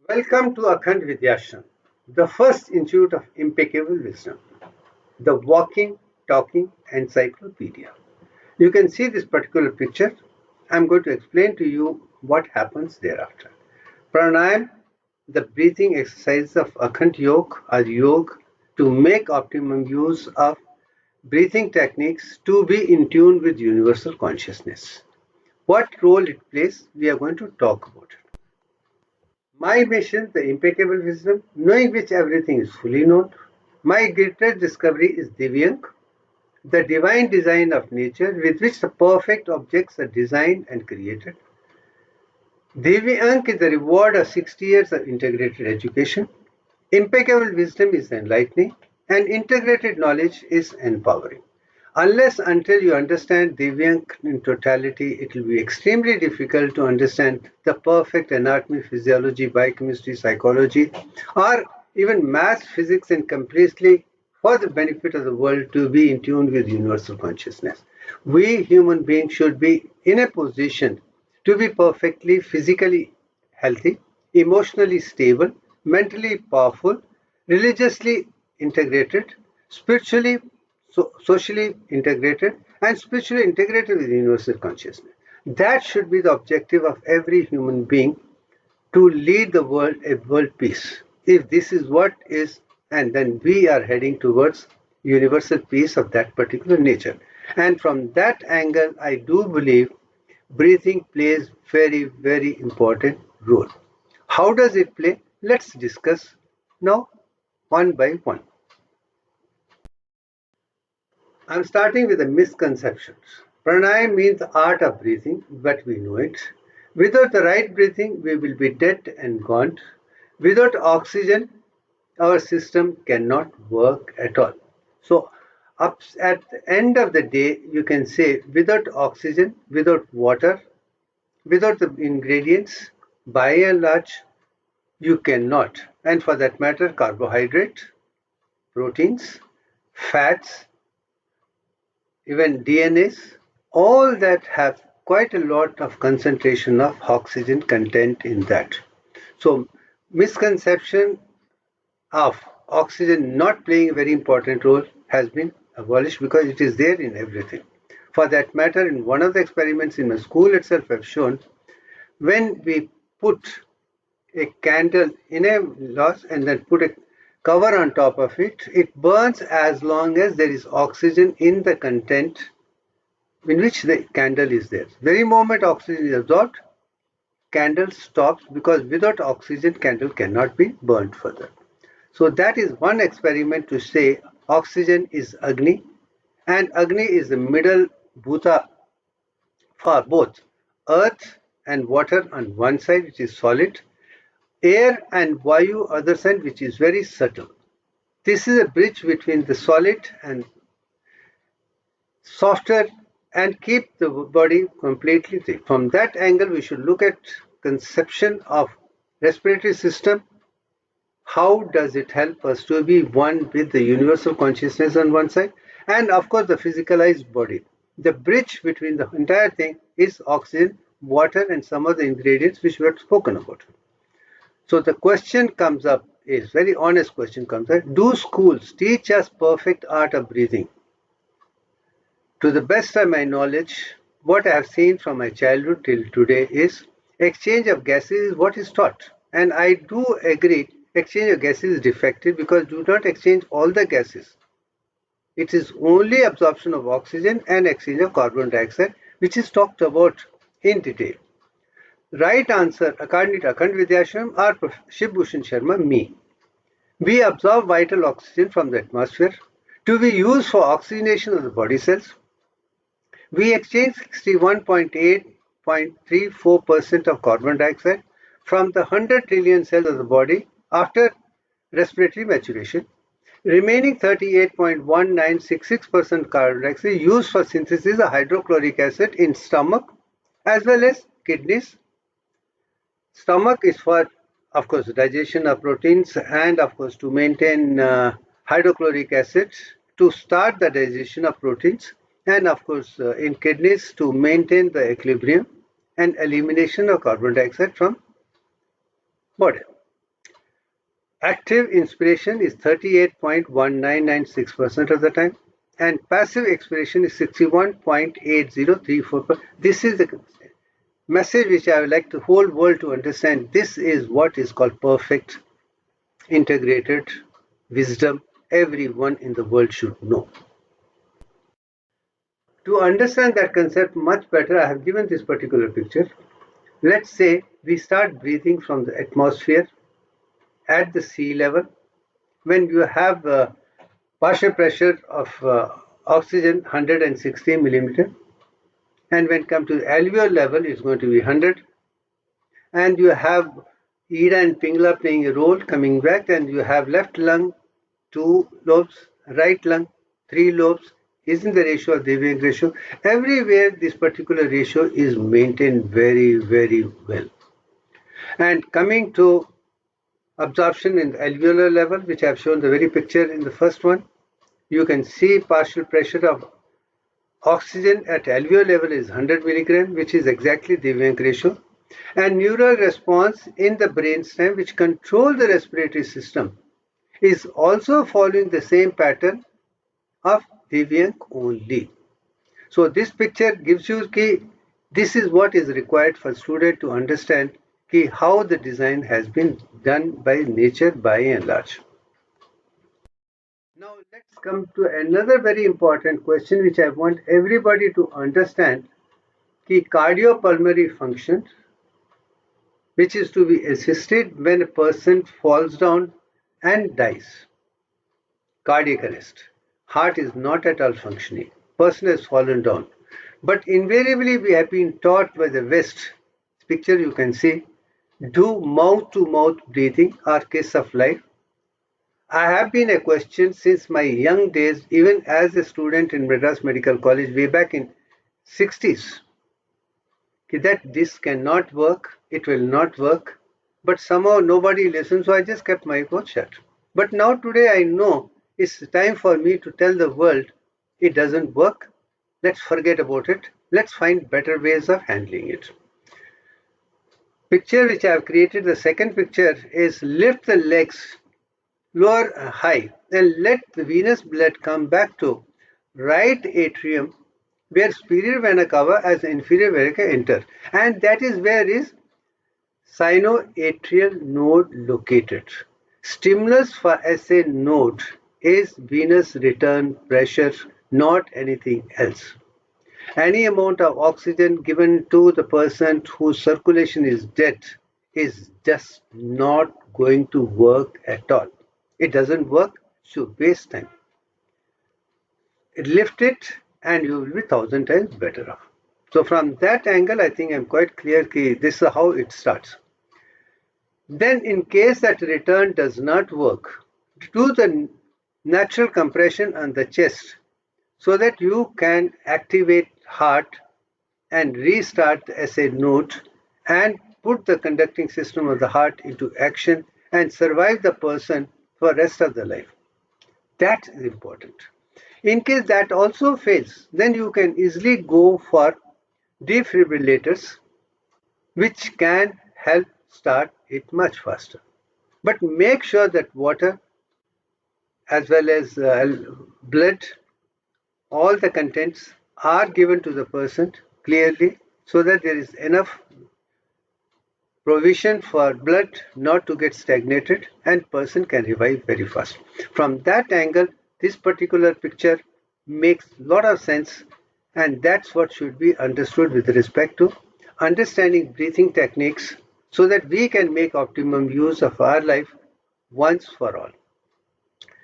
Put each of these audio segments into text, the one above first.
Welcome to Akhand Vidyashram, the first institute of impeccable wisdom, the walking, talking encyclopedia. You can see this particular picture. I'm going to explain to you what happens thereafter. Pranayam, the breathing exercise of Akhand Yoga or Yoga to make optimum use of breathing techniques to be in tune with universal consciousness. What role it plays, we are going to talk about it. My mission, the impeccable wisdom, knowing which everything is fully known. My greatest discovery is Divyank, the divine design of nature with which the perfect objects are designed and created. Divyank is the reward of 60 years of integrated education. Impeccable wisdom is enlightening, and integrated knowledge is empowering. Unless until you understand Divyank in totality, it will be extremely difficult to understand the perfect anatomy, physiology, biochemistry, psychology, or even math, physics, and completely for the benefit of the world to be in tune with universal consciousness. We human beings should be in a position to be perfectly physically healthy, emotionally stable, mentally powerful, religiously integrated, spiritually socially integrated, and spiritually integrated with universal consciousness. That should be the objective of every human being, to lead the world a world peace. If this is what is, and then we are heading towards universal peace of that particular nature. And from that angle, I do believe breathing plays very, very important role. How does it play? Let's discuss now one by one. I'm starting with the misconceptions. Pranayam means the art of breathing, but we know it. Without the right breathing, we will be dead and gone. Without oxygen, our system cannot work at all. So, up at the end of the day, you can say without oxygen, without water, without the ingredients, by and large, you cannot. And for that matter, carbohydrate, proteins, fats, even DNAs, all that have quite a lot of concentration of oxygen content in that. So misconception of oxygen not playing a very important role has been abolished because it is there in everything. For that matter, in one of the experiments in my school itself have shown, when we put a candle in a glass and then put a cover on top of it, it burns as long as there is oxygen in the content in which the candle is there. Very moment oxygen is absorbed, candle stops, because without oxygen, candle cannot be burnt further. So that is one experiment to say oxygen is Agni, and Agni is the middle bhuta for both earth and water on one side, which is solid, air and Vayu other side, which is very subtle. This is a bridge between the solid and softer and keep the body completely thick. From that angle, we should look at conception of respiratory system. How does it help us to be one with the universal consciousness on one side, and of course the physicalized body. The bridge between the entire thing is oxygen, water, and some of the ingredients which we have spoken about. So the question comes up, is very honest question comes up, do schools teach us perfect art of breathing? To the best of my knowledge, what I have seen from my childhood till today is exchange of gases is what is taught. And I do agree exchange of gases is defective because do not exchange all the gases. It is only absorption of oxygen and exchange of carbon dioxide which is talked about in detail. Right answer according to Akhand Vidyashram or Shiv Bhushan Sharma, me. We absorb vital oxygen from the atmosphere to be used for oxygenation of the body cells. We exchange 61.8.34% of carbon dioxide from the 100 trillion cells of the body after respiratory maturation. Remaining 38.1966% carbon dioxide used for synthesis of hydrochloric acid in stomach as well as kidneys. Stomach is for, of course, digestion of proteins and, of course, to maintain hydrochloric acid to start the digestion of proteins, and of course in kidneys to maintain the equilibrium and elimination of carbon dioxide from body. Active inspiration is 38.1996% of the time, and passive expiration is 61.8034%. This is the message which I would like the whole world to understand. This is what is called perfect integrated wisdom. Everyone in the world should know. To understand that concept much better, I have given this particular picture. Let's say we start breathing from the atmosphere at the sea level when you have partial pressure of oxygen 160 millimeter, and when come to alveolar level it's going to be 100, and you have Ida and Pingala playing a role coming back, and you have left lung 2 lobes, right lung 3 lobes, is in the ratio of Devian ratio. Everywhere this particular ratio is maintained very, very well. And coming to absorption in the alveolar level, which I have shown the very picture in the first one, you can see partial pressure of oxygen at alveolar level is 100 milligram, which is exactly the Devian ratio. And neural response in the brainstem, which control the respiratory system, is also following the same pattern of Devian only. So this picture gives you key. This is what is required for student to understand key how the design has been done by nature by and large. Now let's come to another very important question which I want everybody to understand. Key cardiopulmonary function, which is to be assisted when a person falls down and dies. Cardiac arrest. Heart is not at all functioning. Person has fallen down. But invariably we have been taught by the West, picture you can see, do mouth to mouth breathing or kiss of life. I have been a question since my young days, even as a student in Madras Medical College way back in 60s, that this cannot work, it will not work, but somehow nobody listens, so I just kept my mouth shut. But now today I know it's time for me to tell the world it doesn't work. Let's forget about it. Let's find better ways of handling it. Picture which I have created, the second picture, is lift the legs lower high and let the venous blood come back to right atrium where superior vena cava as inferior vena cava enter, and that is where is sinoatrial node located. Stimulus for SA node is venous return pressure, not anything else. Any amount of oxygen given to the person whose circulation is dead is just not going to work at all. It doesn't work, so waste time. Lift it and you will be 1,000 times better off. So from that angle, I think I'm quite clear that this is how it starts. Then in case that return does not work, do the natural compression on the chest so that you can activate heart and restart the SA node and put the conducting system of the heart into action and survive the person for the rest of the life. That is important. In case that also fails, then you can easily go for defibrillators, which can help start it much faster. But make sure that water as well as blood, all the contents are given to the person clearly so that there is enough provision for blood not to get stagnated and person can revive very fast. From that angle, this particular picture makes a lot of sense, and that's what should be understood with respect to understanding breathing techniques so that we can make optimum use of our life once for all.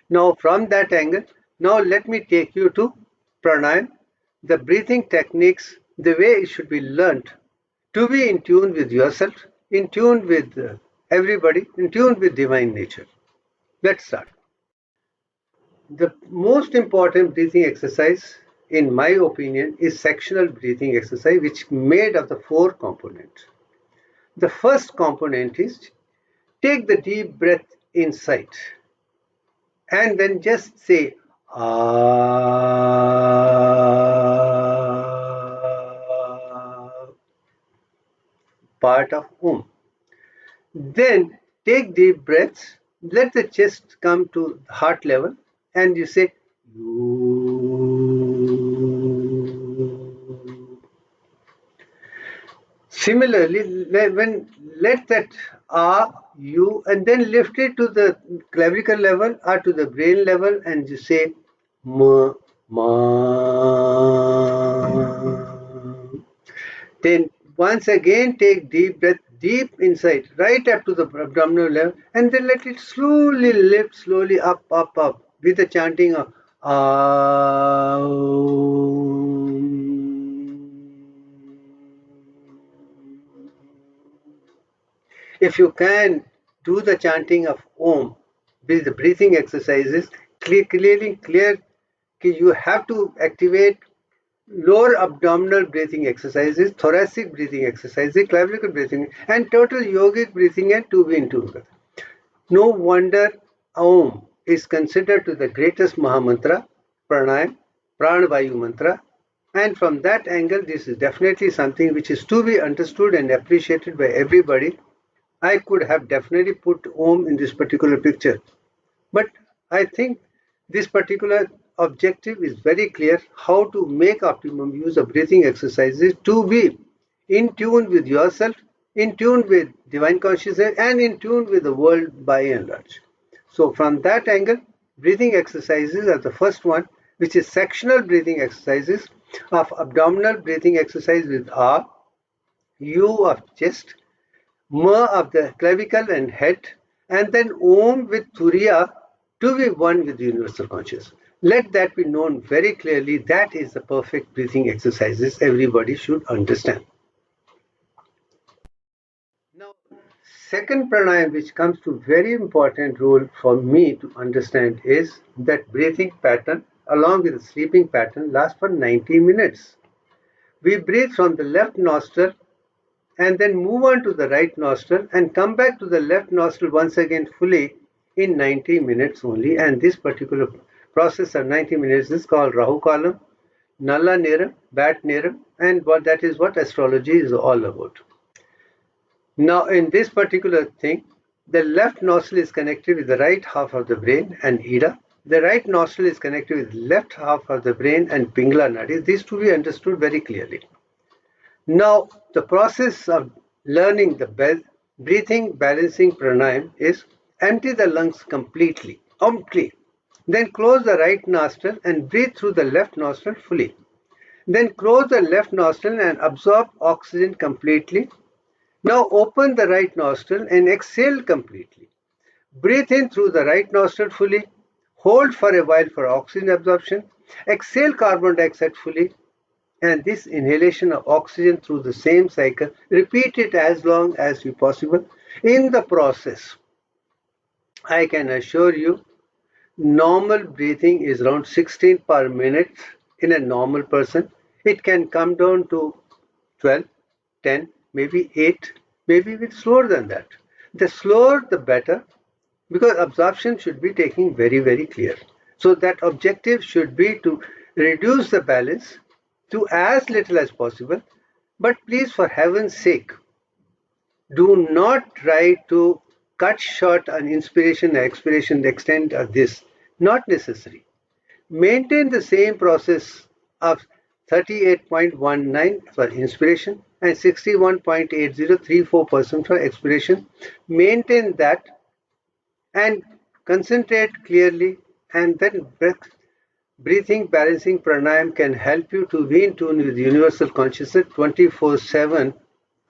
Now from that angle, now let me take you to Pranayam, the breathing techniques, the way it should be learned to be in tune with yourself, in tune with everybody, in tune with divine nature. Let's start. The most important breathing exercise, in my opinion, is sectional breathing exercise, which is made of the 4 components. The first component is take the deep breath inside and then just say part of Then take deep breaths let the chest come to heart level and you say similarly, when let that you, and then lift it to the clavicle level or to the brain level, and you say ma, ma. Then once again take deep breath deep inside, right up to the abdominal level, and then let it slowly lift, slowly up, up, up, with the chanting of If you can do the chanting of Om with the breathing exercises, clearly clear, you have to activate lower abdominal breathing exercises, thoracic breathing exercises, clavicle breathing, and total yogic breathing and to be in tune. No wonder Om is considered to the greatest Mahamantra, Pranayam, Pranavayu mantra, and from that angle, this is definitely something which is to be understood and appreciated by everybody. I could have definitely put Om in this particular picture, but I think this particular objective is very clear, how to make optimum use of breathing exercises to be in tune with yourself, in tune with divine consciousness, and in tune with the world by and large. So from that angle, breathing exercises are the first one, which is sectional breathing exercises of abdominal breathing exercise with A, U of chest, Ma of the clavicle and head, and then Om with Turiya to be one with the universal consciousness. Let that be known very clearly. That is the perfect breathing exercises everybody should understand. Now, second pranayam which comes to very important role for me to understand is that breathing pattern along with the sleeping pattern lasts for 90 minutes. We breathe from the left nostril and then move on to the right nostril and come back to the left nostril once again fully in 90 minutes only. And this particular process of 90 minutes is called Rahu Kalam, Nalla Neram, Bat Neram, and what that is what astrology is all about. Now, in this particular thing, the left nostril is connected with the right half of the brain and Ida. The right nostril is connected with the left half of the brain and Pingala Nadi. These to be understood very clearly. Now, the process of learning the breathing balancing pranayam is empty the lungs completely, then close the right nostril and breathe through the left nostril fully. Then close the left nostril and absorb oxygen completely. Now open the right nostril and exhale completely. Breathe in through the right nostril fully. Hold for a while for oxygen absorption. Exhale carbon dioxide fully. And this inhalation of oxygen through the same cycle, repeat it as long as you possible. In the process, I can assure you, normal breathing is around 16 per minute in a normal person. It can come down to 12, 10, maybe 8, maybe even slower than that. The slower, the better, because absorption should be taking very, very clear. So that objective should be to reduce the balance to as little as possible. But please, for heaven's sake, do not try to cut short an inspiration and expiration extent of this. Not necessary. Maintain the same process of 38.19 for inspiration and 61.8034% for expiration. Maintain that and concentrate clearly, and then breathing balancing pranayam can help you to be in tune with universal consciousness 24/7.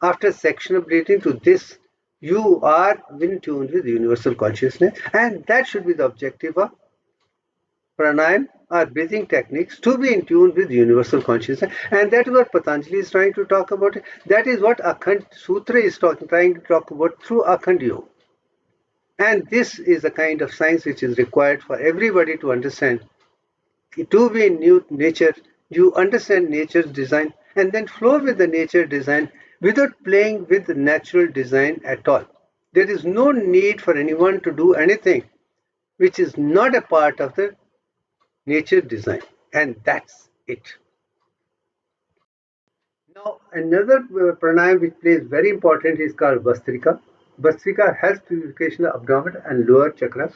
After sectional breathing to this, you are in tune with universal consciousness, and that should be the objective of pranayam or breathing techniques, to be in tune with universal consciousness. And that is what Patanjali is trying to talk about. That is what Akhand Sutra is trying to talk about through Akhand Yoga. And this is the kind of science which is required for everybody to understand. To be in new nature, you understand nature's design and then flow with the nature design without playing with the natural design at all. There is no need for anyone to do anything which is not a part of the nature design, and that's it. Now, another pranayam which plays very important is called Vastrika. Bhastrika helps purification of abdominal and lower chakras.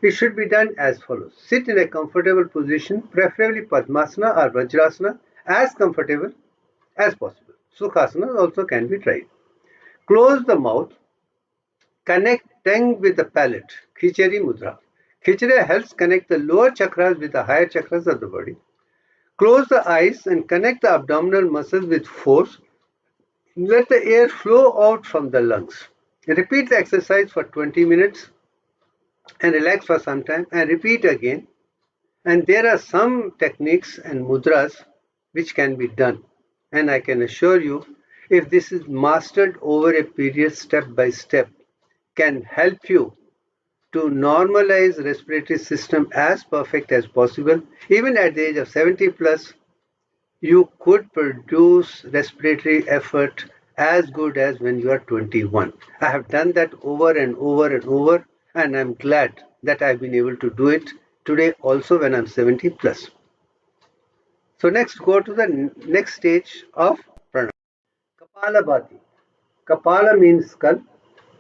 It should be done as follows. Sit in a comfortable position, preferably Padmasana or Vajrasana, as comfortable as possible. Sukhasana also can be tried. Close the mouth, connect tongue with the palate, Khichari Mudra. Khichari helps connect the lower chakras with the higher chakras of the body. Close the eyes and connect the abdominal muscles with force. Let the air flow out from the lungs. Repeat the exercise for 20 minutes and relax for some time and repeat again. And there are some techniques and mudras which can be done. And I can assure you, if this is mastered over a period step by step, can help you to normalize respiratory system as perfect as possible. Even at the age of 70 plus, you could produce respiratory effort as good as when you are 21. I have done that over and over and over, and I'm glad that I've been able to do it today also when I'm 70 plus. So next, go to the next stage of pranayama. Kapalabhati. Kapala means skull.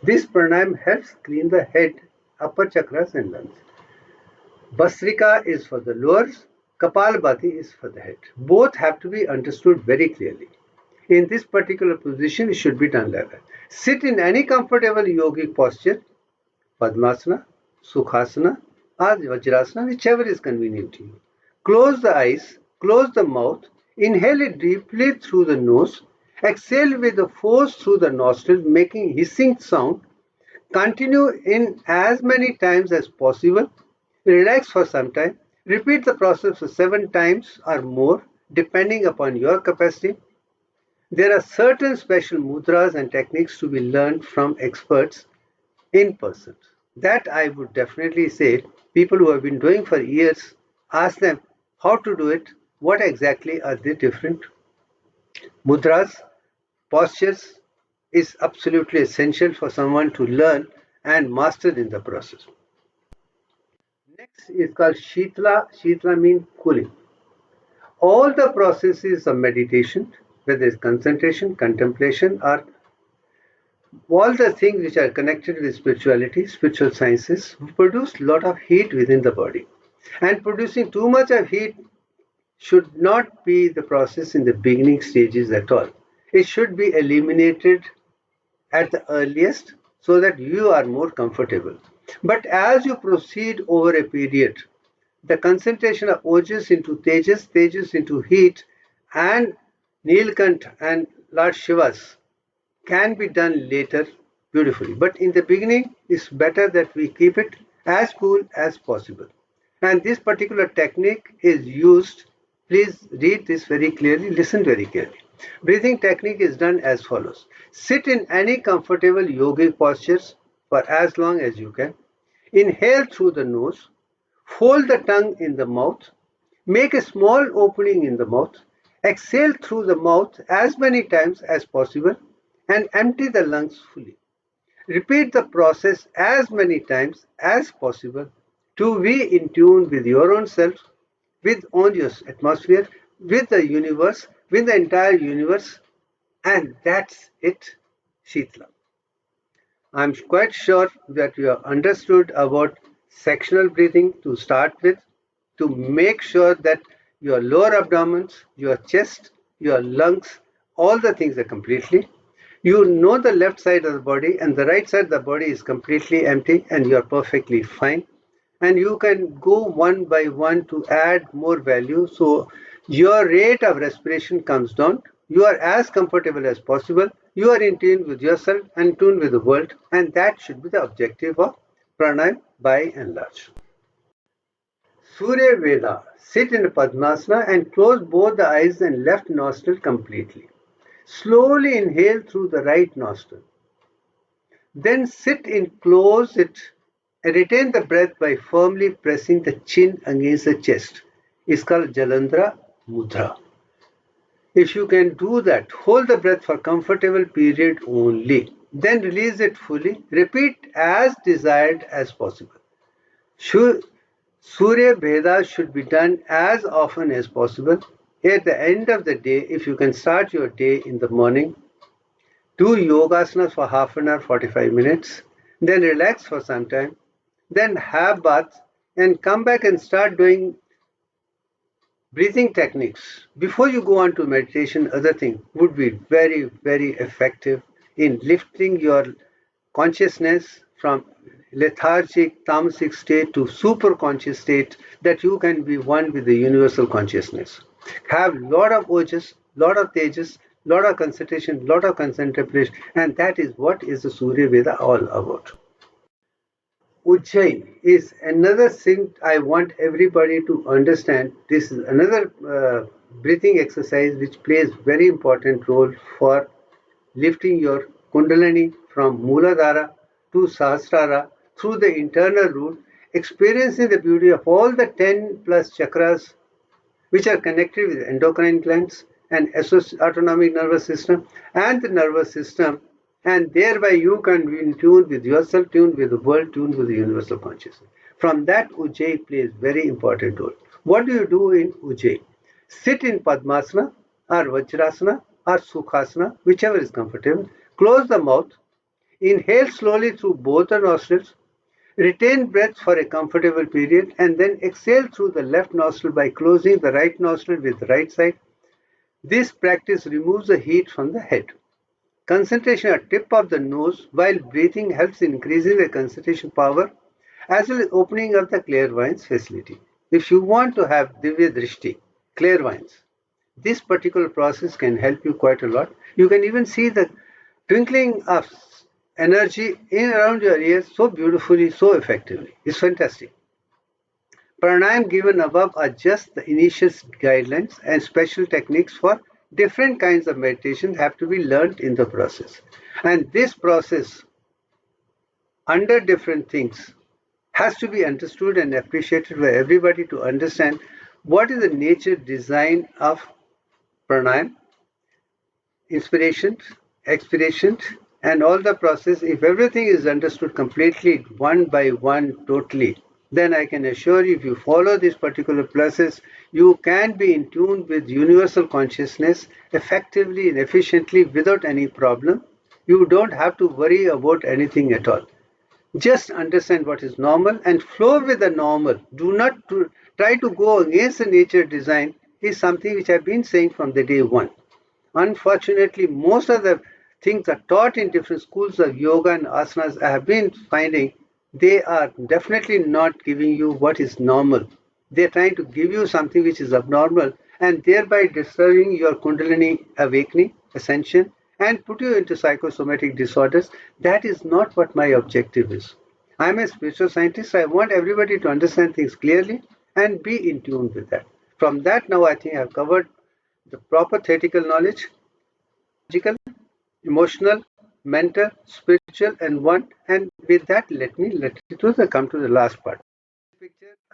This pranayam helps clean the head, upper chakras and lungs. Bhastrika is for the lowers, Kapalabhati is for the head. Both have to be understood very clearly. In this particular position, it should be done like that. Sit in any comfortable yogic posture, Padmasana, Sukhasana, or Vajrasana, whichever is convenient to you. Close the eyes, close the mouth, inhale it deeply through the nose, exhale with the force through the nostrils, making hissing sound. Continue in as many times as possible. Relax for some time. Repeat the process for 7 times or more, depending upon your capacity. There are certain special mudras and techniques to be learned from experts in person. That I would definitely say, people who have been doing for years, ask them how to do it, what exactly are the different mudras, postures is absolutely essential for someone to learn and master in the process. Next is called Shitla. Shitla means cooling. All the processes of meditation, whether it's concentration, contemplation, or all the things which are connected with spirituality, spiritual sciences, produce a lot of heat within the body. And producing too much of heat should not be the process in the beginning stages at all. It should be eliminated at the earliest so that you are more comfortable. But as you proceed over a period, the concentration of Ojas into Tejas, Tejas into heat, and Nilkant and Lord Shiva's can be done later beautifully. But in the beginning, it's better that we keep it as cool as possible. And this particular technique is used. Please read this very clearly, listen very clearly. Breathing technique is done as follows. Sit in any comfortable yogic postures for as long as you can. Inhale through the nose. Fold the tongue in the mouth. Make a small opening in the mouth. Exhale through the mouth as many times as possible and empty the lungs fully. Repeat the process as many times as possible to be in tune with your own self, with on your atmosphere, with the universe, with the entire universe, and that's it, Shitla. I'm quite sure that you have understood about sectional breathing to start with, to make sure that your lower abdomens, your chest, your lungs, all the things are completely. You know the left side of the body and the right side of the body is completely empty and you are perfectly fine. And you can go one by one to add more value. So your rate of respiration comes down. You are as comfortable as possible. You are in tune with yourself and in tune with the world. And that should be the objective of pranayam by and large. Surya Veda. Sit in Padmasana and close both the eyes and left nostril completely. Slowly inhale through the right nostril. Then sit in, close it, and retain the breath by firmly pressing the chin against the chest. It's called Jalandhara Mudra. If you can do that, hold the breath for comfortable period only. Then release it fully. Repeat as desired as possible. Surya Veda should be done as often as possible. At the end of the day, if you can start your day in the morning, do yogasanas for half an hour, 45 minutes, then relax for some time, then have bath and come back and start doing breathing techniques. Before you go on to meditation, other thing would be very, very effective in lifting your consciousness from lethargic, tamasic state to super conscious state that you can be one with the universal consciousness. Have lot of ojas, lot of tejas, lot of concentration, lot of contemplation, and that is what is the Surya Veda all about. Ujjayi is another thing I want everybody to understand. This is another breathing exercise which plays very important role for lifting your kundalini from Mooladhara to Sahasrara through the internal route, experiencing the beauty of all the 10 plus chakras which are connected with endocrine glands and autonomic nervous system and the nervous system, and thereby you can be in tune with yourself, tuned with the world, tuned with the universal consciousness. From that, Ujjayi plays very important role. What do you do in Ujjayi? Sit in Padmasana or Vajrasana or Sukhasana, whichever is comfortable. Close the mouth. Inhale slowly through both the nostrils. Retain breath for a comfortable period and then exhale through the left nostril by closing the right nostril with the right side. This practice removes the heat from the head. Concentration at tip of the nose while breathing helps in increasing the concentration power as well as opening up the clairvoyance facility. If you want to have Divya Drishti, clairvoyance, this particular process can help you quite a lot. You can even see the twinkling of energy in around your ears so beautifully, so effectively. It's fantastic. Pranayam given above are just the initial guidelines, and special techniques for different kinds of meditation have to be learned in the process. And this process, under different things, has to be understood and appreciated by everybody to understand what is the nature design of pranayam, inspiration, expiration, and all the process. If everything is understood completely, one by one, totally, then I can assure you, if you follow this particular process, you can be in tune with universal consciousness effectively and efficiently without any problem. You don't have to worry about anything at all. Just understand what is normal and flow with the normal. Do not try to go against the nature design, is something which I've been saying from the day one. Unfortunately, most of the things are taught in different schools of yoga and asanas. I have been finding they are definitely not giving you what is normal. They're trying to give you something which is abnormal and thereby disturbing your kundalini awakening, ascension, and put you into psychosomatic disorders. That is not what my objective is. I'm a spiritual scientist. I want everybody to understand things clearly and be in tune with that. From that, now I think I've covered the proper theoretical knowledge, logical, emotional, mental, spiritual, and one. And with that, let it come to the last part.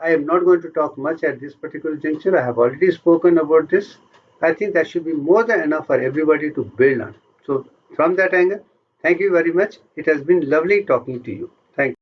I am not going to talk much at this particular juncture. I have already spoken about this. I think that should be more than enough for everybody to build on. So from that angle, thank you very much. It has been lovely talking to you. Thank you.